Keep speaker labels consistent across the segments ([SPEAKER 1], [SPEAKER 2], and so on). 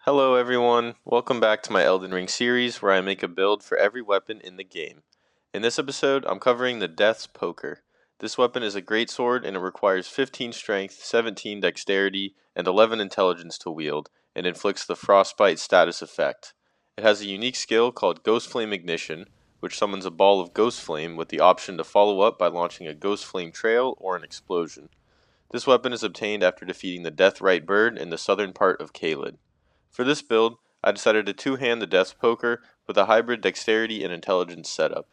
[SPEAKER 1] Hello everyone, welcome back to my Elden Ring series where I make a build for every weapon in the game. In this episode, I'm covering the Death's Poker. This weapon is a great sword and it requires 15 strength, 17 dexterity, and 11 intelligence to wield, and inflicts the frostbite status effect. It has a unique skill called Ghost Flame Ignition, which summons a ball of Ghost Flame with the option to follow up by launching a Ghost Flame trail or an explosion. This weapon is obtained after defeating the Deathrite bird in the southern part of Caelid. For this build, I decided to two-hand the Death's Poker with a hybrid dexterity and intelligence setup.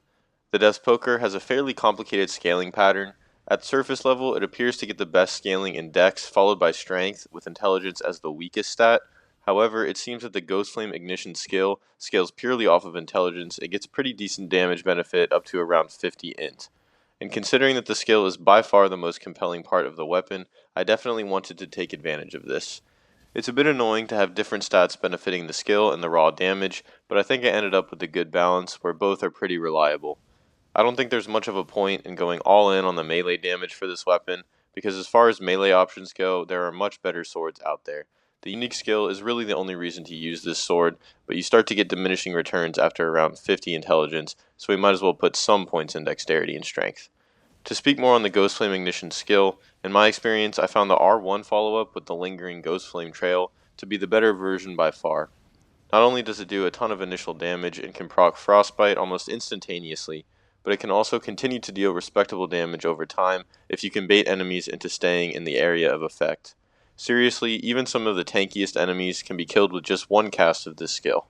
[SPEAKER 1] The Death's Poker has a fairly complicated scaling pattern. At surface level, it appears to get the best scaling in dex, followed by strength, with intelligence as the weakest stat. However, it seems that the Ghost Flame Ignition skill scales purely off of intelligence and gets pretty decent damage benefit up to around 50 int. And considering that the skill is by far the most compelling part of the weapon, I definitely wanted to take advantage of this. It's a bit annoying to have different stats benefiting the skill and the raw damage, but I think I ended up with a good balance where both are pretty reliable. I don't think there's much of a point in going all in on the melee damage for this weapon, because as far as melee options go, there are much better swords out there. The unique skill is really the only reason to use this sword, but you start to get diminishing returns after around 50 intelligence, so we might as well put some points in dexterity and strength. To speak more on the Ghost Flame Ignition skill, in my experience I found the R1 follow-up with the lingering Ghost Flame trail to be the better version by far. Not only does it do a ton of initial damage and can proc Frostbite almost instantaneously, but it can also continue to deal respectable damage over time if you can bait enemies into staying in the area of effect. Seriously, even some of the tankiest enemies can be killed with just one cast of this skill.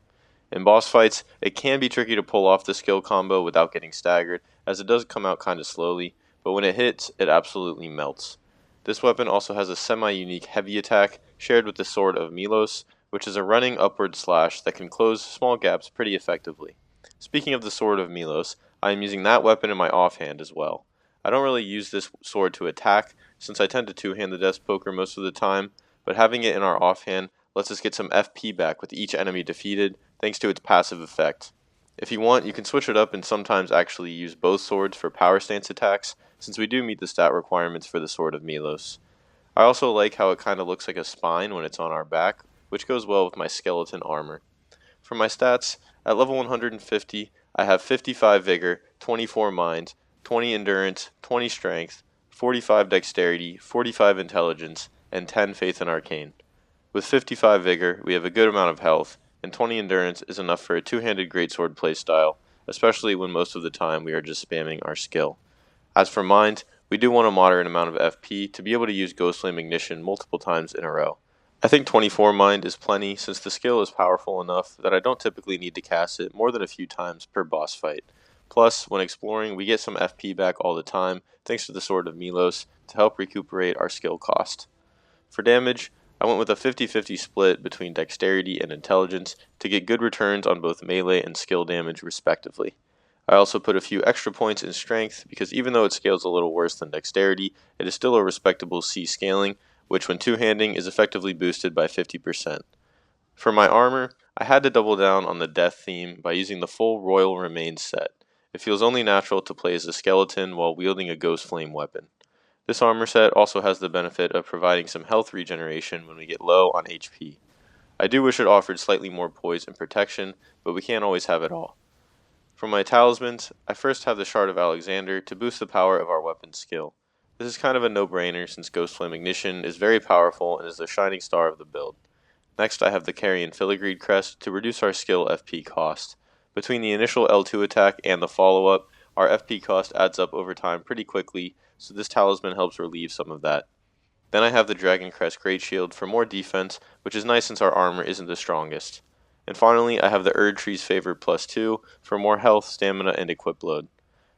[SPEAKER 1] In boss fights, it can be tricky to pull off the skill combo without getting staggered, as it does come out kinda slowly, but when it hits, it absolutely melts. This weapon also has a semi-unique heavy attack shared with the Sword of Milos, which is a running upward slash that can close small gaps pretty effectively. Speaking of the Sword of Milos, I am using that weapon in my offhand as well. I don't really use this sword to attack, since I tend to two-hand the Death's Poker most of the time, but having it in our offhand lets us get some FP back with each enemy defeated, thanks to its passive effect. If you want, you can switch it up and sometimes actually use both swords for power stance attacks, since we do meet the stat requirements for the Sword of Milos. I also like how it kinda looks like a spine when it's on our back, which goes well with my skeleton armor. For my stats, at level 150, I have 55 vigor, 24 mind, 20 endurance, 20 strength, 45 dexterity, 45 intelligence, and 10 faith and arcane. With 55 vigor, we have a good amount of health, and 20 endurance is enough for a two-handed greatsword playstyle, especially when most of the time we are just spamming our skill. As for mind, we do want a moderate amount of FP to be able to use Ghost Flame Ignition multiple times in a row. I think 24 mind is plenty since the skill is powerful enough that I don't typically need to cast it more than a few times per boss fight. Plus, when exploring, we get some FP back all the time thanks to the Sword of Milos to help recuperate our skill cost. For damage, I went with a 50-50 split between dexterity and intelligence to get good returns on both melee and skill damage respectively. I also put a few extra points in strength because even though it scales a little worse than dexterity, it is still a respectable C scaling, which when two-handing is effectively boosted by 50%. For my armor, I had to double down on the death theme by using the full Royal Remains set. It feels only natural to play as a skeleton while wielding a Ghost Flame weapon. This armor set also has the benefit of providing some health regeneration when we get low on HP. I do wish it offered slightly more poise and protection, but we can't always have it all. For my talismans, I first have the Shard of Alexander to boost the power of our weapon skill. This is kind of a no-brainer since Ghost Flame Ignition is very powerful and is the shining star of the build. Next I have the Carrion Filigreed Crest to reduce our skill FP cost. Between the initial L2 attack and the follow-up, our FP cost adds up over time pretty quickly, so this talisman helps relieve some of that. Then I have the Dragon Crest Great Shield for more defense, which is nice since our armor isn't the strongest. And finally, I have the Erd Tree's Favor +2 for more health, stamina, and equip load.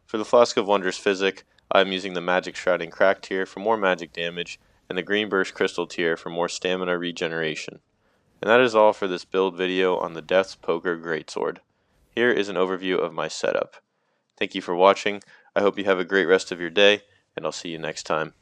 [SPEAKER 1] For the Flask of Wondrous Physic, I am using the Magic Shrouding Crack tier for more magic damage, and the Green Burst Crystal tier for more stamina regeneration. And that is all for this build video on the Death's Poker Greatsword. Here is an overview of my setup. Thank you for watching, I hope you have a great rest of your day, and I'll see you next time.